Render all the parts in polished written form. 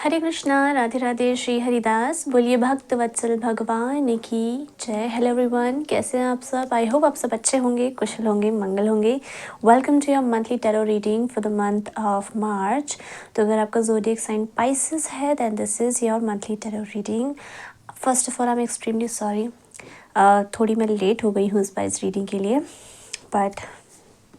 हरे कृष्णा, राधे राधे, श्री हरिदास। बोलिए भक्त वत्सल भगवान की जय। हेलो एवरीवन, कैसे हैं आप सब? आई होप आप सब अच्छे होंगे, कुशल होंगे, मंगल होंगे। Welcome to your monthly tarot reading for the month of March. तो अगर आपका ज़ोडिएक साइन पाइसेस है then this is your monthly tarot reading. First of all I am extremely sorry, थोड़ी मैं लेट हो गई हूँ इस पाइस रीडिंग के लिए, बट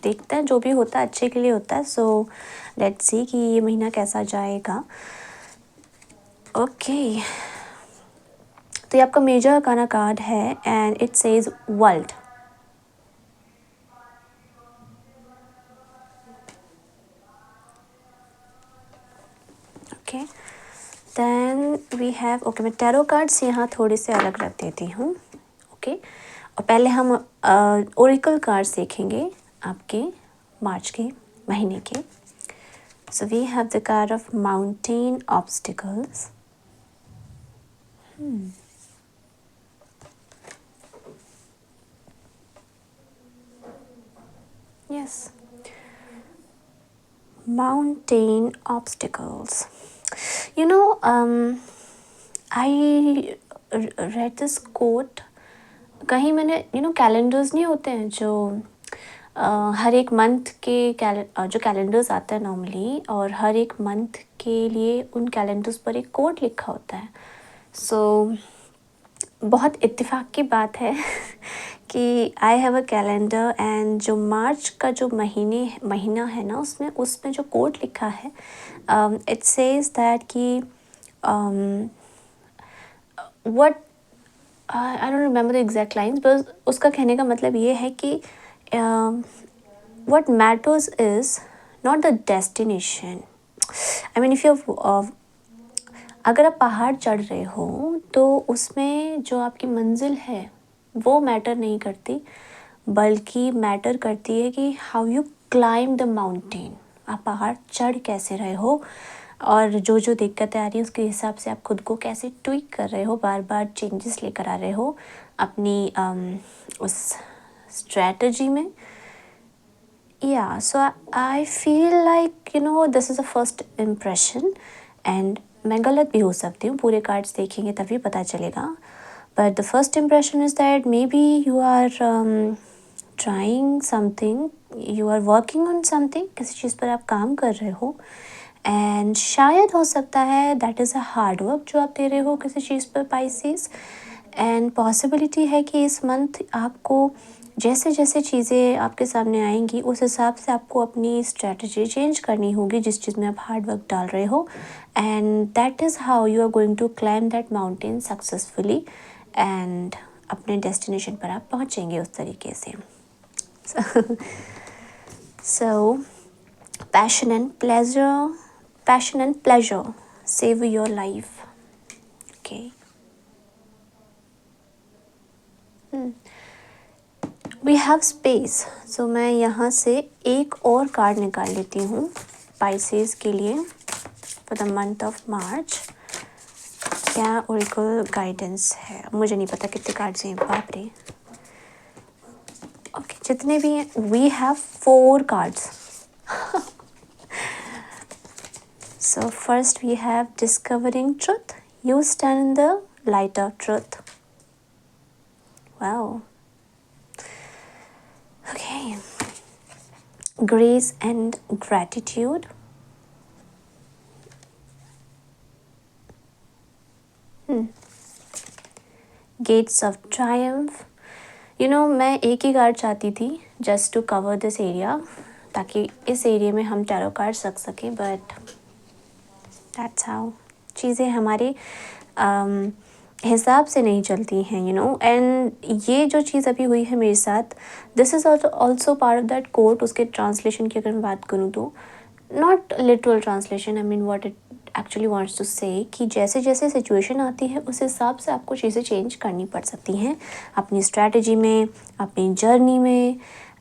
देखते हैं, जो भी होता है अच्छे के लिए होता है। सो लेट्स सी कि ये महीना कैसा जाएगा। ओके, तो ये आपका मेजर अरकाना कार्ड है and it says world. Okay, then we have, okay मैं टैरो कार्ड्स यहाँ थोड़े से अलग रख देती हूँ। ओके, और पहले हम ओरेकल कार्ड्स देखेंगे आपके मार्च के महीने के। So we have the card of mountain obstacles. Yes, mountain obstacles. You know, I read this quote कहीं मैंने, कैलेंडर्स नहीं होते हैं जो हर एक मंथ के जो कैलेंडर्स आते हैं नॉर्मली, और हर एक मंथ के लिए उन कैलेंडर्स पर एक कोट लिखा होता है। सो बहुत इत्तेफाक की बात है कि I have a calendar and जो मार्च का जो महीना है ना, उसमें जो कोट लिखा है, इट सेज दैट कि what, I don't remember the exact lines, बस उसका कहने का मतलब ये है कि what matters is not the destination. I mean if you, अगर आप पहाड़ चढ़ रहे हो तो उसमें जो आपकी मंजिल है वो मैटर नहीं करती, बल्कि मैटर करती है कि how you climb the mountain. आप पहाड़ चढ़ कैसे रहे हो, और जो जो दिक्कतें आ रही हैं उसके हिसाब से आप खुद को कैसे ट्विक कर रहे हो, बार बार चेंजेस लेकर आ रहे हो अपनी उस स्ट्रैटेजी में। या so I feel like this is a first impression, and मैं गलत भी हो सकती हूँ, पूरे कार्ड्स देखेंगे तभी पता चलेगा। But the first impression is that maybe you are trying something, you are working on something, किसी चीज़ पर आप काम कर रहे हो, एंड शायद हो सकता है that is a hard work जो आप दे रहे हो किसी चीज़ पर पाइसेस। एंड पॉसिबिलिटी है कि इस मंथ आपको जैसे जैसे चीज़ें आपके सामने आएंगी उस हिसाब से आपको अपनी स्ट्रैटेजी चेंज करनी होगी जिस चीज़ में आप हार्ड वर्क डाल रहे हो, and that is how you are going to climb that mountain successfully, and अपने डेस्टिनेशन पर आप पहुँचेंगे उस तरीके से। So passion and pleasure save your life. Okay. We have space. So मैं यहाँ से एक और कार्ड निकाल लेती हूँ पाइसेस के लिए फॉर द मंथ ऑफ मार्च। क्या ओरेकल गाइडेंस है, मुझे नहीं पता कितने कार्ड्स हैं, बाप रे। ओके, जितने भी हैं, we have 4 cards. So first we have discovering truth. You stand in the light of truth. Wow. Okay. Grace and gratitude. Gates of triumph. मैं एक ही कार्ड चाहती थी just to cover this area, ताकि इस area में हम tarot cards रख सकें, बट दैट्स हाउ चीज़ें हमारे हिसाब से नहीं चलती हैं, एंड ये जो चीज़ अभी हुई है मेरे साथ, this is also part of that quote. उसके ट्रांसलेशन की अगर मैं बात करूँ तो not literal translation, I mean what it actually wants to say, कि जैसे जैसे सिचुएशन आती है उस हिसाब से आपको चीज़ें चेंज करनी पड़ सकती हैं अपनी स्ट्रैटेजी में, अपनी जर्नी में,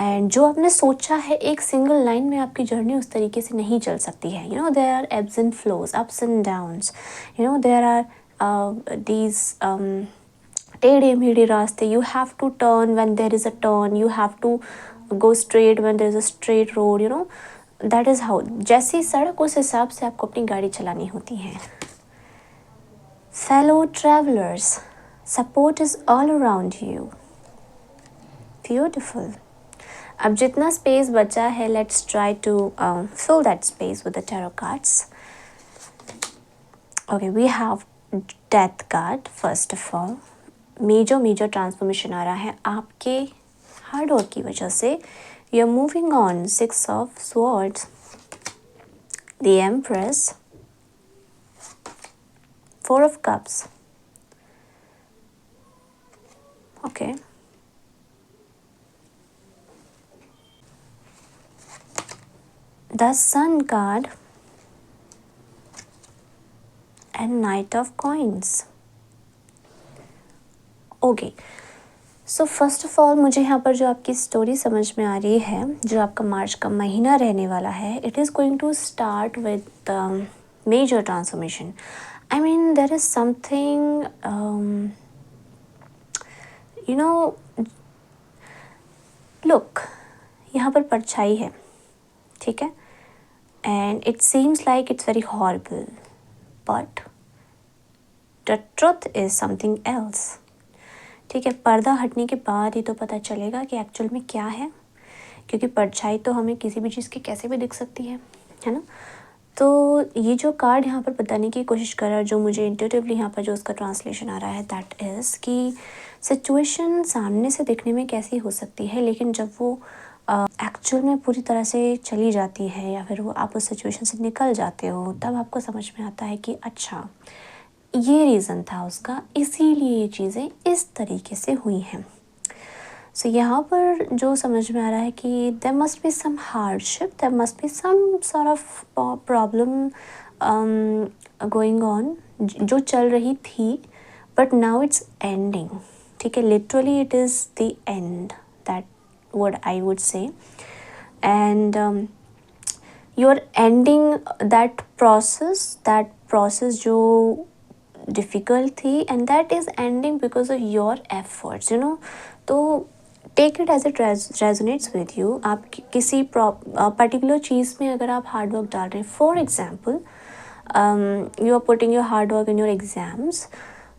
एंड जो आपने सोचा है एक सिंगल लाइन में आपकी जर्नी उस तरीके से नहीं चल सकती है। There are ebbs and flows, ups and downs, there are these टेढ़े मेढ़े रास्ते. You have to turn when there is a turn, you have to go straight when there is a straight road. That is how, जैसी सड़क उस हिसाब से आपको अपनी गाड़ी चलानी होती है। Fellow travellers, support is all around you. Beautiful. अब जितना स्पेस बचा है, let's try to fill that space with the tarot cards. Okay, we have death card. First of all, major transformation आ रहा है आपके हार्ड वर्क की वजह से। You are moving on. 6 of swords, the empress, 4 of cups. Okay, the sun card and knight of coins. Okay, so first of all मुझे यहाँ पर जो आपकी स्टोरी समझ में आ रही है, जो आपका मार्च का महीना रहने वाला है, it is going to start with major transformation. I mean there is something, you know, look, यहाँ पर परछाई है, ठीक है, and it seems like it's very horrible, but the truth is something else. ठीक है, पर्दा हटने के बाद ही तो पता चलेगा कि एक्चुअल में क्या है, क्योंकि परछाई तो हमें किसी भी चीज़ की कैसे भी दिख सकती है ना। तो ये जो कार्ड यहाँ पर बताने की कोशिश कर रहा है, जो मुझे इंट्यूटिवली यहाँ पर जो उसका ट्रांसलेशन आ रहा है, दैट इज़ कि सिचुएशन सामने से दिखने में कैसी हो सकती है, लेकिन जब वो एक्चुअल में पूरी तरह से चली जाती है या फिर वो आप उस सिचुएशन से निकल जाते हो, तब आपको समझ में आता है कि अच्छा ये रीज़न था उसका, इसीलिए ये चीज़ें इस तरीके से हुई हैं। सो यहाँ पर जो समझ में आ रहा है कि there must be some hardship, there must be some sort of problem going on, जो चल रही थी, बट नाउ इट्स एंडिंग। ठीक है, literally it is the end, that what I would say, and you are ending that process जो difficult थी, and that is ending because of your efforts, you know. तो take it as it resonates with you. आप किसी particular चीज़ में अगर आप hard work डाल रहे हैं, for example you are putting your hard work in your exams,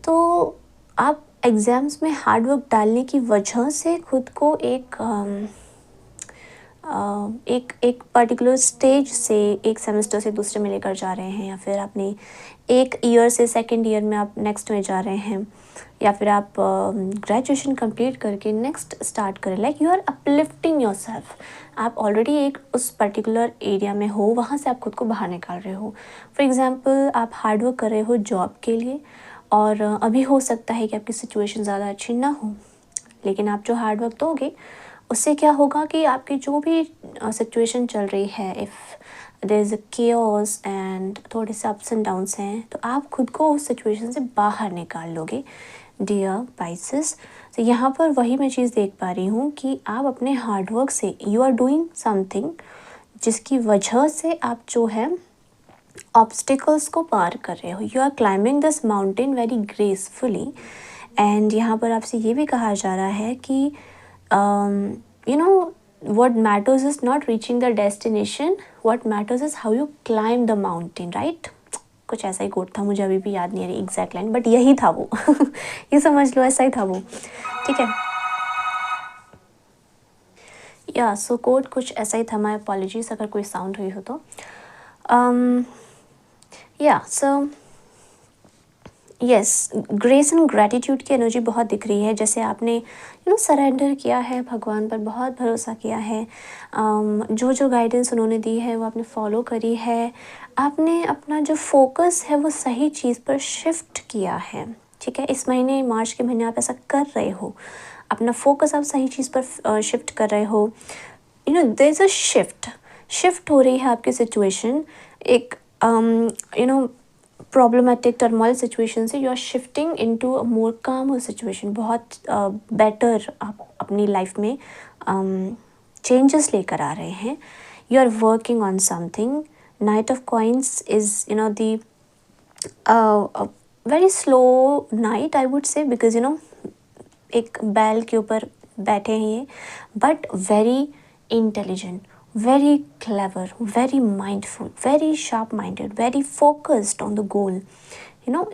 तो आप एग्ज़ाम्स में हार्ड वर्क डालने की वजह से खुद को एक पर्टिकुलर स्टेज से, एक सेमेस्टर से दूसरे में लेकर जा रहे हैं, या फिर अपनी एक ईयर से सेकंड ईयर में आप नेक्स्ट में जा रहे हैं, या फिर आप ग्रेजुएशन कंप्लीट करके नेक्स्ट स्टार्ट करें, like you are uplifting yourself. आप ऑलरेडी एक उस पर्टिकुलर एरिया में हो, वहाँ से आप खुद को बाहर निकाल रहे हो। फॉर एग्ज़ाम्पल आप हार्ड वर्क कर रहे हो जॉब के लिए, और अभी हो सकता है कि आपकी सिचुएशन ज़्यादा अच्छी ना हो, लेकिन आप जो हार्ड वर्क दोगे उससे क्या होगा कि आपकी जो भी सिचुएशन चल रही है, if there is a chaos and थोड़े से अप्स एंड डाउन्स हैं, तो आप खुद को उस सिचुएशन से बाहर निकाल लोगे, डियर पाइसेस। तो यहाँ पर वही मैं चीज़ देख पा रही हूँ कि आप अपने हार्ड वर्क से यू आर डूइंग समथिंग, जिसकी वजह से आप जो है ऑब्स्टिकल्स को पार कर रहे हो। You are climbing this mountain very gracefully, and यहाँ पर आपसे ये भी कहा जा रहा है कि you know, what matters is not reaching the destination, what matters is how you climb the mountain, right? कुछ ऐसा ही कोट था, मुझे अभी भी याद नहीं आ रही एग्जैक्ट लाइन, बट यही था वो ये समझ लो, ऐसा ही था वो, ठीक है। या सो कोट कुछ ऐसा ही था। माय अपॉलॉजीज अगर कोई साउंड हुई हो तो। या so yes, grace and gratitude की एनर्जी बहुत दिख रही है, जैसे आपने सरेंडर किया है भगवान पर, बहुत भरोसा किया है, जो गाइडेंस उन्होंने दी है वो आपने फॉलो करी है, आपने अपना जो फोकस है वो सही चीज़ पर शिफ्ट किया है। ठीक है, इस महीने मार्च के महीने आप ऐसा कर रहे हो, अपना फोकस आप सही चीज़ पर शिफ्ट कर रहे हो। देयर इज़ अ शिफ्ट हो रही है आपकी सिचुएशन, एक प्रॉब्लमेटिक टर्मोइल सिचुएशन से you are shifting into a more calm situation. बहुत बेटर आप अपनी लाइफ में चेंजेस लेकर आ रहे हैं। You are working on something. Knight of coins is the very slow knight I would say, because एक बैल के ऊपर बैठे हैं ये, but very intelligent, very clever, very mindful, very sharp minded, very focused on the goal.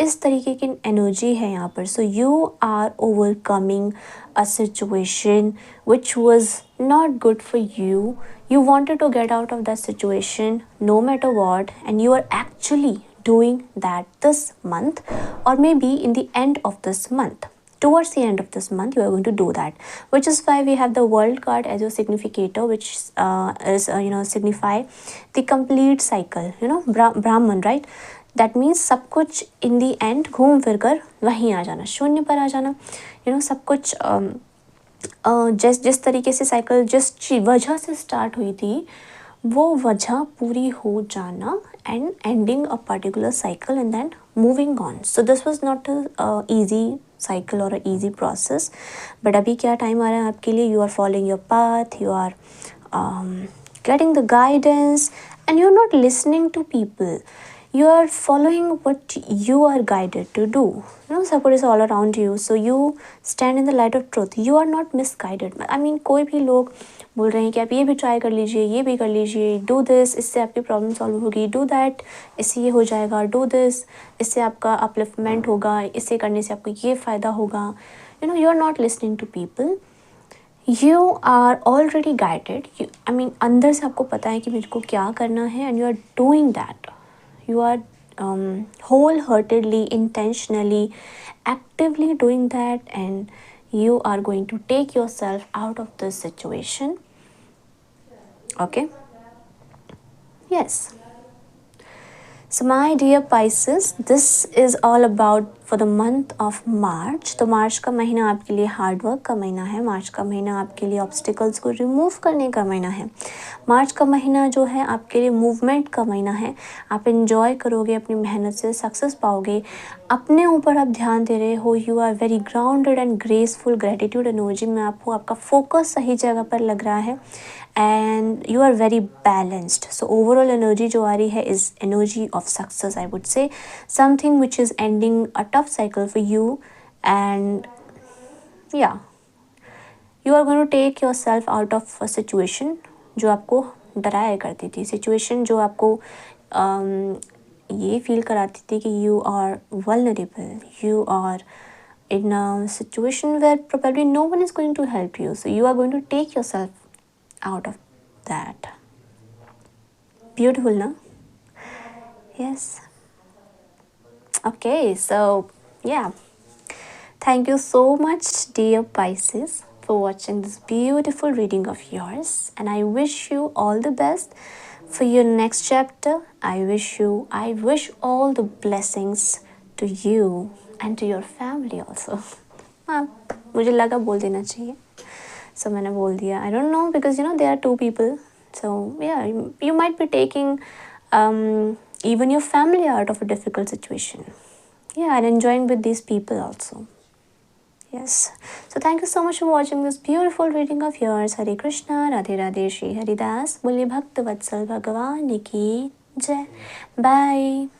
इस तरीके की एनर्जी है यहाँ पर. So you are overcoming a situation which was not good for you. You wanted to get out of that situation no matter what, and you are actually doing that this month, or maybe in the end of this month. Towards the end of this month, you are going to do that, which is why we have the world card as your significator, which is signify the complete cycle. Brahman, right? That means सब कुछ इन दी and घूम फिर कर वहीं आ जाना, शून्य पर आ जाना. सब कुछ जिस तरीके से साइकिल जिस वजह से स्टार्ट हुई थी वो वजह पूरी हो जाना, and ending a particular cycle and then moving on. So this was not a easy cycle और अ ईजी प्रोसेस, बट अभी क्या टाइम आ रहा है आपके लिए. You are following your path, you are getting the guidance, and you're not listening to people. You are following what you are guided to do. Support is all around you, so you stand in the light of truth. You are not misguided. I mean, कोई भी लोग बोल रहे हैं कि आप ये भी ट्राई कर लीजिए, ये भी कर लीजिए, डू दिस, इससे आपकी प्रॉब्लम सॉल्व होगी, डू दैट, इससे ये हो जाएगा, डू दिस, इससे आपका अपलिफ्टमेंट होगा, इससे करने से आपको ये फ़ायदा होगा. You are not listening to people. You are already guided. I mean अंदर से आपको पता है कि मेरे को क्या करना है, and you are doing that. You are wholeheartedly, intentionally, actively doing that, and you are going to take yourself out of this situation. Okay? Yes. So my dear Pisces, this is all about for the month of March. तो मार्च का महीना आपके लिए hard work का महीना है. मार्च का महीना आपके लिए ऑब्स्टिकल्स को रिमूव करने का महीना है. मार्च का महीना जो है आपके लिए मूवमेंट का महीना है. आप इन्जॉय करोगे, अपनी मेहनत से सक्सेस पाओगे, अपने ऊपर आप ध्यान दे रहे हो. You are very grounded and graceful. Gratitude energy में आपका फोकस सही जगह पर लग रहा है, and you are very balanced. So overall energy जो आ रही है is energy of success, I would say. Something which is ending a tough cycle for you, and yeah, you are going to take yourself out of a situation जो आपको डराया करती थी, situation जो आपको ये फील कराती थी कि you are vulnerable, you are in a situation where probably no one is going to help you. So you are going to take yourself out of that. Beautiful, no? Yes. Okay, so yeah, thank you so much, dear Pisces, for watching this beautiful reading of yours, and I wish you all the best for your next chapter. I wish all the blessings to you and to your family also. हाँ, मुझे लगा बोल देना चाहिए, so मैंने बोल दिया. I don't know, because there are two people, so yeah, you might be taking even your family out of a difficult situation. Yeah, and enjoying with these people also. Yes. So thank you so much for watching this beautiful reading of yours. Hare Krishna, Radhe Radhe, Shri Haridas, बोलिए भक्त वत्सल भगवान की जय. Bye.